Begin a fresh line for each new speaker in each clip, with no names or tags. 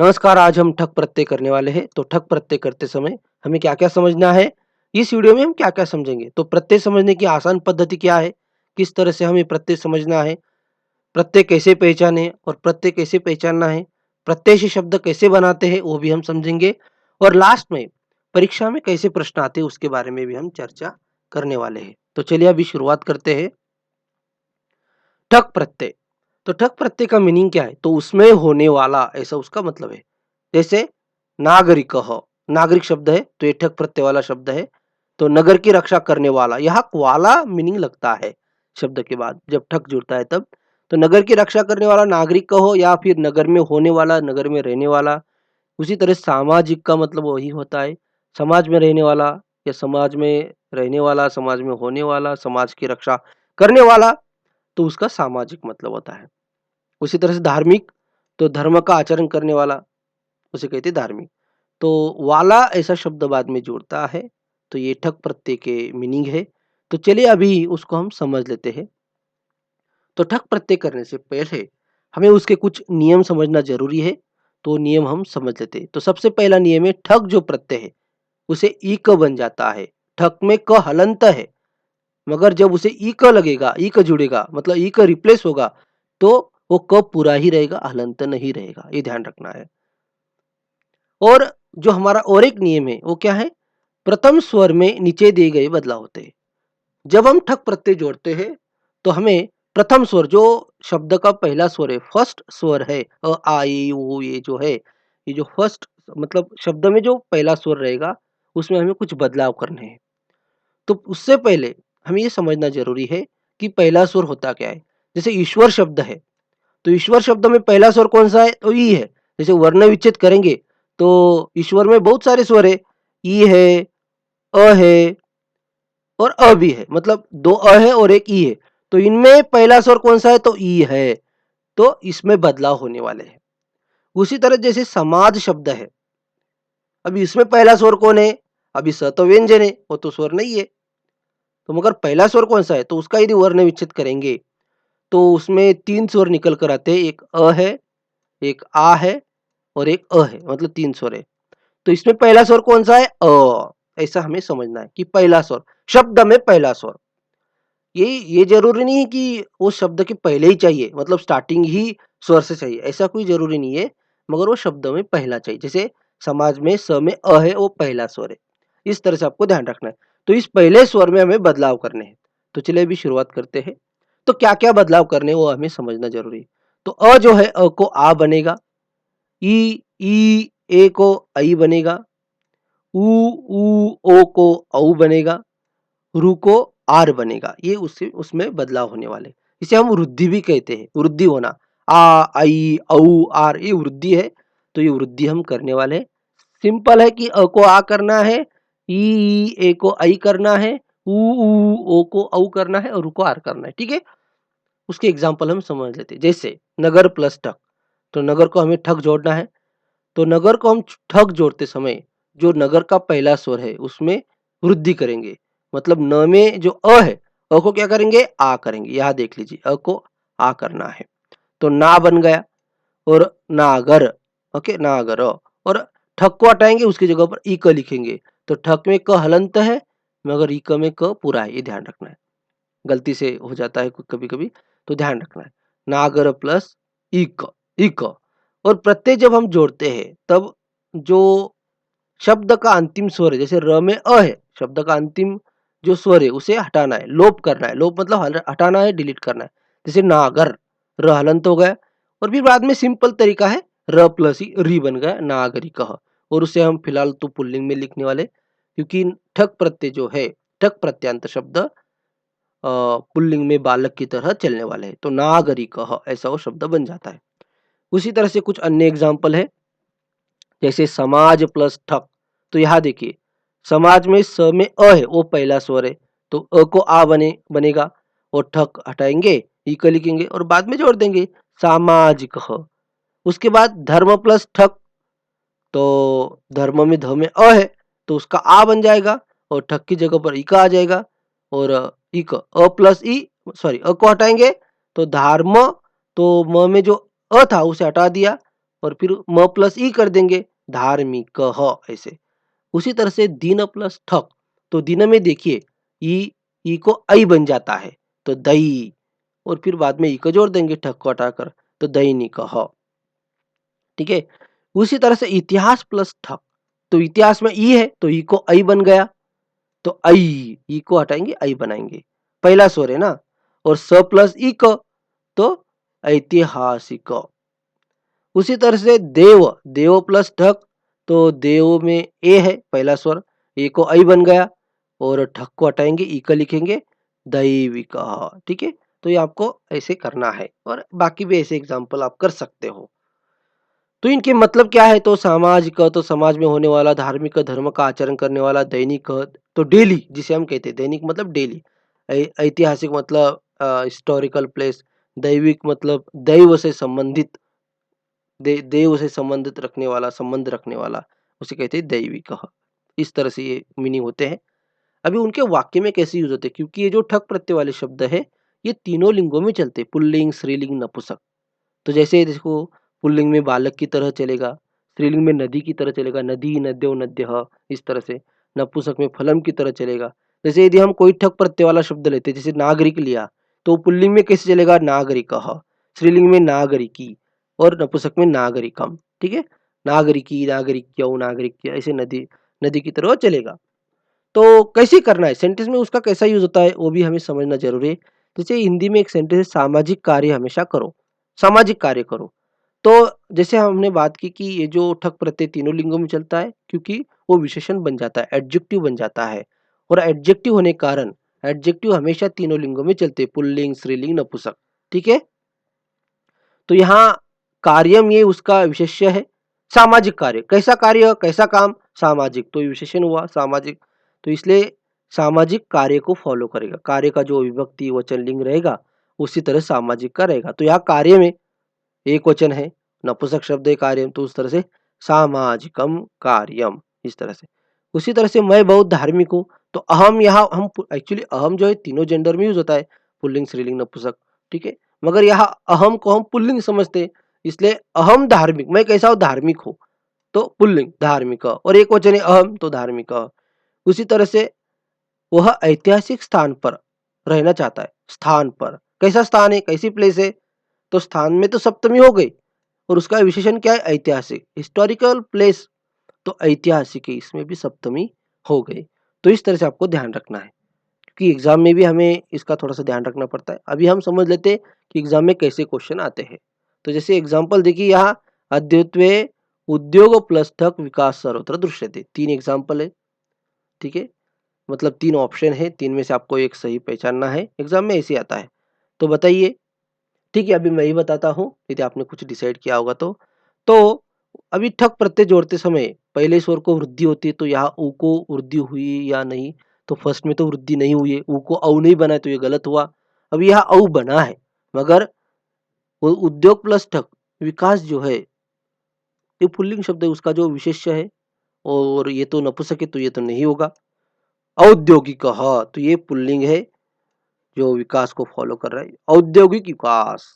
नमस्कार, आज हम ठक प्रत्यय करने वाले हैं। तो ठक प्रत्यय करते समय हमें क्या-क्या समझना है? इस वीडियो में हम क्या-क्या समझेंगे? तो प्रत्यय समझने की आसान पद्धति क्या है? किस तरह से हमें प्रत्यय समझना है? प्रत्यय कैसे पहचानें और प्रत्यय कैसे पहचानना है? प्रत्यय से शब्द कैसे बनाते हैं, वो भी हम समझेंगे। और लास्ट में परीक्षा में कैसे प्रश्न आते हैं, उसके बारे में भी हम चर्चा करने वाले हैं। तो चलिए अभी शुरुआत करते हैं। ठक प्रत्यय। तो ठक प्रत्यय का मीनिंग क्या है? तो उसमें होने वाला, ऐसा उसका मतलब है। जैसे नागरिकः, नागरिक शब्द है तो ये ठक प्रत्यय वाला शब्द है। तो नगर की रक्षा करने वाला, यहाँ वाला मीनिंग लगता है शब्द के बाद जब ठक जुड़ता है तब। तो नगर की रक्षा करने वाला नागरिक कहो या फिर नगर में होने वाला, नगर में रहने वाला। उसी तरह सामाजिक का मतलब वही होता है, समाज में रहने वाला या समाज में रहने वाला, समाज में होने वाला, समाज की रक्षा करने वाला, तो उसका सामाजिक मतलब होता है। उसी तरह से धार्मिक, तो धर्म का आचरण करने वाला, उसे कहते हैं धार्मिक। तो वाला ऐसा शब्द बाद में जुड़ता है, तो ये ठक प्रत्यय के मीनिंग है। तो चलिए अभी उसको हम समझ लेते हैं। तो ठक प्रत्यय करने से पहले हमें उसके कुछ नियम समझना ज़रूरी है, तो नियम हम समझ लेते हैं। तो सबसे पहला नियम है, ठक जो प्रत्यय है, उसे ई क बन जाता है। ठक में क हलंत है, मगर जब उसे ई क लगेगा, ई क जुड़ेगा, मतलब ई क रिप्लेस होगा, तो वो क पूरा ही रहेगा, हलंत नहीं रहेगा। ये ध्यान रखना है। और जो हमारा और एक नियम है, वो क्या है? प्रथम स्वर में नीचे दिए गए बदलाव होते हैं। जब हम ठक प्रत्यय जोड़ते हैं, तो हमें प्रथम स्वर, जो शब्द का पहला स्वर है, फर्स्ट स्वर है, आ, ई, ऊ, ये जो है, ये जो फर्स्ट मतलब शब्द में जो पहला स्वर रहेगा, उसमें हमें कुछ बदलाव करने हैं। तो उससे पहले हमें ये समझना ज़रूरी है कि पहला स्वर होता क्या है? जैसे ईश्वर शब्द है, तो ईश्वर शब्द में पहला स्वर कौन-सा है? तो ई है। जैसे वर्ण विच्छेद करेंगे, तो ईश्वर में बहुत सारे स्वर है। ई है, अ है और अ भी है, मतलब 2 अ है और 1 ई है। तो इनमें पहला स्वर कौन-सा है? तो ई है। तो इसमें बदलाव होने वाले हैं। उसी तरह जैसे समाज शब्द है, अब इसमें पहला स्वर कौन है? अभी स तो व्यंजन है, वो तो स्वर नहीं है। तो मगर पहला स्वर कौन-सा है? तो उसका यदि वर्ण विच्छेद करेंगे, तो उसमें 3 स्वर निकल कर आते हैं। एक अ है, एक आ है और एक अ है, मतलब 3 स्वर है। तो इसमें पहला स्वर कौन-सा है? अ। ऐसा हमें समझना है कि पहला स्वर, शब्द में पहला स्वर। ये ज़रूरी नहीं है कि वो शब्द के पहले ही चाहिए, मतलब स्टार्टिंग ही स्वर से चाहिए, ऐसा कोई ज़रूरी नहीं है, मगर वो शब्द में पहला चाहिए। जैसे समाज में स में अ है, वो पहला स्वर है। इस तरह से आपको ध्यान रखना है। तो इस पहले स्वर में हमें बदलाव करने हैं। तो चलिए अभी शुरुआत करते हैं। तो क्या-क्या बदलाव करने हैं, वो हमें समझना ज़रूरी है। तो अ जो है, अ को आ बनेगा, ई, ए को ऐ बनेगा, उ, ओ को औ बनेगा, रू को आर बनेगा। ये उससे उसमें बदलाव होने वाले। इसे हम वृद्धि भी कहते हैं, वृद्धि होना। आ, आई, औ, आर, ये वृद्धि है, तो ये वृद्धि हम करने वाले हैं। सिंपल है कि अ को आ करना है, ए को ऐ करना है, ओ को औ करना है और रू को आर करना है। ठीक है? उसके एग्जाम्पल हम समझ लेते हैं। जैसे नगर प्लस ठक, तो नगर को हमें ठक जोड़ना है। तो नगर को हम ठक जोड़ते समय जो नगर का पहला स्वर है, उसमें वृद्धि करेंगे। मतलब न में जो अ है, अ को क्या करेंगे? आ करेंगे। यहाँ देख लीजिए, अ को आ करना है। तो ना बन गया और नागर, ओके, नागर। और ठक को हटाएंगे, उसकी जगह पर ई क लिखेंगे। तो ठक में क हलंत है, मगर ई क में क पूरा है, ये ध्यान रखना है। गलती से हो जाता है कभी-कभी, तो ध्यान रखना है। नागर प्लस इक। और प्रत्यय जब हम जोड़ते हैं, तब जो शब्द का अंतिम स्वर है, जैसे र में अ है, शब्द का अंतिम जो स्वर है, उसे हटाना है, लोप करना है। लोप मतलब हटाना है, डिलीट करना है। जैसे नागर, र हलंत हो गया और फिर बाद में सिंपल तरीका है, र प्लस ई री बन गया, नागरिकः। और उसे हम फिलहाल तो पुल्लिंग में लिखने वाले, क्योंकि ठक प्रत्यय जो है, ठक प्रत्यंत शब्द पुल्लिंग में बालक की तरह चलने वाले हैं। तो नागरिकः ऐसा वो शब्द बन जाता है। उसी तरह से कुछ अन्य एग्जाम्पल है, जैसे समाज प्लस ठक। तो यहाँ देखिए, समाज में स में अ है, वो पहला स्वर है, तो अ को आ बनेगा और ठक हटाएंगे, ई क लिखेंगे और बाद में जोड़ देंगे, सामाजिकः। उसके बाद धर्म प्लस ठक, तो धर्म में ध में अ है, तो उसका आ बन जाएगा और ठक की जगह पर ई का आ जाएगा। और ई क अ प्लस ई, सॉरी, अ को हटाएंगे तो धार्म, तो म में जो अ था उसे हटा दिया और फिर म प्लस ई कर देंगे, धार्मिक ऐसे। उसी तरह से दिन प्लस ठक, तो दिन में देखिए ई को ऐ बन जाता है, तो दई, और फिर बाद में ई को जोड़ देंगे ठक को हटाकर, तो दैनिक। ठीक है। उसी तरह से इतिहास प्लस ठक, तो इतिहास में ई है तो ई को ऐ बन गया, तो ऐ, ई को हटाएंगे ऐ बनाएंगे, पहला स्वर है ना। और स प्लस ई क, तो ऐतिहासिक। उसी तरह से देव, देव प्लस ढक, तो देव में ए है पहला स्वर, ए को ऐ बन गया, और ढक को हटाएंगे ई का लिखेंगे दैविक। ठीक है। तो ये आपको ऐसे करना है, और बाकी भी ऐसे एग्जाम्पल आप कर सकते हो। तो इनके मतलब क्या है, तो सामाजिक, तो समाज में होने वाला, धार्मिक, धर्म का आचरण करने वाला, दैनिक तो डेली, जिसे हम कहते हैं दैनिक मतलब डेली, ऐतिहासिक मतलब हिस्टोरिकल प्लेस, दैविक मतलब दैव से संबंधित, देव से संबंधित रखने वाला, संबंध रखने वाला, उसे कहते हैं दैविक। इस तरह से ये मीनिंग होते हैं। अभी उनके वाक्य में कैसे यूज होते हैं, क्योंकि ये जो ठक प्रत्यय वाले शब्द है ये तीनों लिंगों में चलते हैं, पुल्लिंग, स्त्रीलिंग, नपुंसक। तो जैसे देखो, पुल्लिंग में बालक की तरह चलेगा, स्त्रीलिंग में नदी की तरह चलेगा, नदी, नद्यो, नद्यः, इस तरह से। नपुंसक में फलम की तरह चलेगा। जैसे यदि हम कोई ठक प्रत्यय वाला शब्द लेते हैं, जैसे नागरिक लिया, तो पुल्लिंग में कैसे चलेगा, नागरिकः, स्त्रीलिंग में नागरिकी, और नपुंसक में नागरिकम। ठीक है। नागरिकी, नागरिक्यौ, नागरिक्य, ऐसे नदी, नदी की तरह चलेगा। तो कैसे करना है, सेंटेंस में उसका कैसा यूज होता है वो भी हमें समझना जरूरी है। जैसे हिंदी में एक सेंटेंस है, सामाजिक कार्य हमेशा करो, सामाजिक कार्य करो। तो जैसे हमने बात की कि ये जो ठक प्रत्यय तीनों लिंगों में चलता है, क्योंकि वो विशेषण बन जाता है, एडजेक्टिव बन जाता है, और एडजेक्टिव होने के कारण एडजेक्टिव हमेशा तीनों लिंगों में चलते हैं, पुल्लिंग, स्त्रीलिंग, नपुंसक। ठीक है। तो यहाँ कार्यम ये उसका विशेष्य है, सामाजिक कार्य, कैसा कार्य, कैसा काम, सामाजिक, तो ये विशेषण हुआ सामाजिक। तो इसलिए सामाजिक कार्य को फॉलो करेगा, कार्य का जो विभक्ति वचन लिंग रहेगा उसी तरह सामाजिक का रहेगा। तो यहाँ कार्य में एक वचन है, नपुंसक शब्द है कार्यम, तो उस तरह से सामाजिकम कार्यम, इस तरह से। उसी तरह से मैं बहुत धार्मिक हूँ, तो अहम, यहाँ हम एक्चुअली अहम जो है तीनों जेंडर में यूज होता है, पुल्लिंग, स्त्रीलिंग, नपुंसक। ठीक है। मगर यहाँ अहम को हम पुल्लिंग समझते हैं, इसलिए अहम धार्मिक, मैं कैसा हूँ, धार्मिक हूँ, तो पुल्लिंग धार्मिक, और एक वचन है अहम, तो धार्मिक। उसी तरह से वह ऐतिहासिक स्थान पर रहना चाहता है, स्थान पर, कैसा स्थान है, कैसी प्लेस है, तो स्थान में तो सप्तमी हो गई, और उसका विशेषण क्या है, ऐतिहासिक, हिस्टोरिकल प्लेस, तो ऐतिहासिक है, इसमें भी सप्तमी हो गई। तो इस तरह से आपको ध्यान रखना है, क्योंकि एग्जाम में भी हमें इसका थोड़ा सा ध्यान रखना पड़ता है। अभी हम समझ लेते हैं कि एग्जाम में कैसे क्वेश्चन आते हैं। तो जैसे एग्जाम्पल देखिए, यहाँ अद्यत्वे उद्योग प्लस ठक विकास सर्वत्र दृश्यते, 3 एग्जाम्पल है। ठीक है। मतलब 3 ऑप्शन है, 3 में से आपको एक सही पहचानना है, एग्जाम में ऐसे आता है। तो बताइए। ठीक है, अभी मैं ही बताता हूँ, यदि आपने कुछ डिसाइड किया होगा तो। तो अभी ठक प्रत्यय जोड़ते समय पहले स्वर को वृद्धि होती है, तो यहाँ ऊ को वृद्धि हुई या नहीं, तो फर्स्ट में तो वृद्धि नहीं हुई है, ऊ को औ नहीं बना है, तो ये गलत हुआ। अभी यहाँ औ बना है, मगर वो उद्योग प्लस ठक विकास जो है, ये पुल्लिंग शब्द है, उसका जो विशेष्य है, और ये तो नपुंसक है, तो ये तो नहीं होगा। औद्योगिक, हाँ, तो ये पुल्लिंग है जो विकास को फॉलो कर रहा है, औद्योगिक विकास।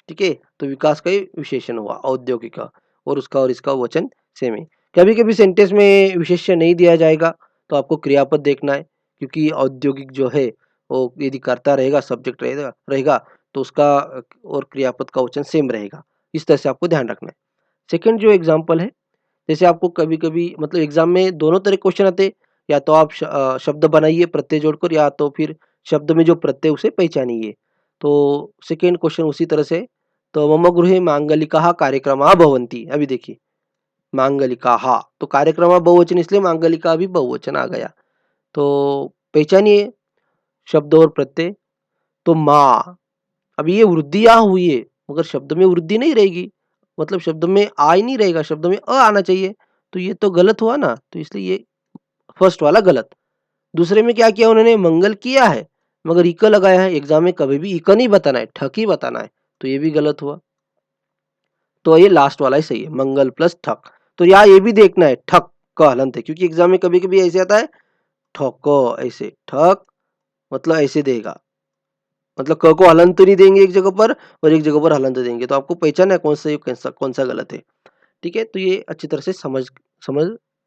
ठीक है। तो विकास का ही विशेषण हुआ औद्योगिक का, और उसका और इसका वचन सेम है। कभी कभी सेंटेंस में विशेष्य नहीं दिया जाएगा, तो आपको क्रियापद देखना है, क्योंकि औद्योगिक जो है वो यदि कर्ता रहेगा, सब्जेक्ट रहेगा रहेगा तो उसका और क्रियापद का वचन सेम रहेगा। इस तरह से आपको ध्यान रखना है। सेकंड जो एग्जाम्पल है, जैसे आपको कभी कभी मतलब एग्जाम में दोनों तरह क्वेश्चन आते हैं, या तो आप शब्द बनाइए प्रत्यय जोड़कर, या तो फिर शब्द में जो प्रत्यय उसे पहचानिए। तो सेकेंड क्वेश्चन उसी तरह से, तो मम गृहे मांगलिकाः कार्यक्रमाः भवन्ति। अभी देखिए, मांगलिकाः, तो कार्यक्रम बहुवचन, इसलिए मांगलिका भी बहुवचन आ गया। तो पहचानिए शब्द और प्रत्यय। तो माँ, अब ये वृद्धि यहाँ हुई है, मगर शब्द में वृद्धि नहीं रहेगी, मतलब शब्द में आ ही नहीं रहेगा, शब्द में अ आना चाहिए, तो ये तो गलत हुआ ना, तो इसलिए ये फर्स्ट वाला गलत। दूसरे में क्या किया उन्होंने, मंगल किया है, मगर इक लगाया है, एग्जाम में कभी भी इक नहीं बताना है, ठक ही बताना है, तो ये भी गलत हुआ। तो ये लास्ट वाला ही सही है, मंगल प्लस ठक। तो यहाँ ये भी देखना है, ठक का हलंत है, क्योंकि एग्जाम में कभी कभी ऐसे आता है, ठक, ऐसे ठक, मतलब ऐसे देगा, मतलब क को हलंत नहीं देंगे एक जगह पर, और एक जगह पर हलंत देंगे, तो आपको पहचानना है कौन सा कौन सा गलत है। ठीक है? तो ये अच्छी तरह से समझ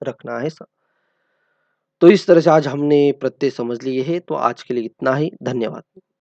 रखना है। तो इस तरह से आज हमने प्रत्यय समझ लिए हैं, तो आज के लिए इतना ही। धन्यवाद।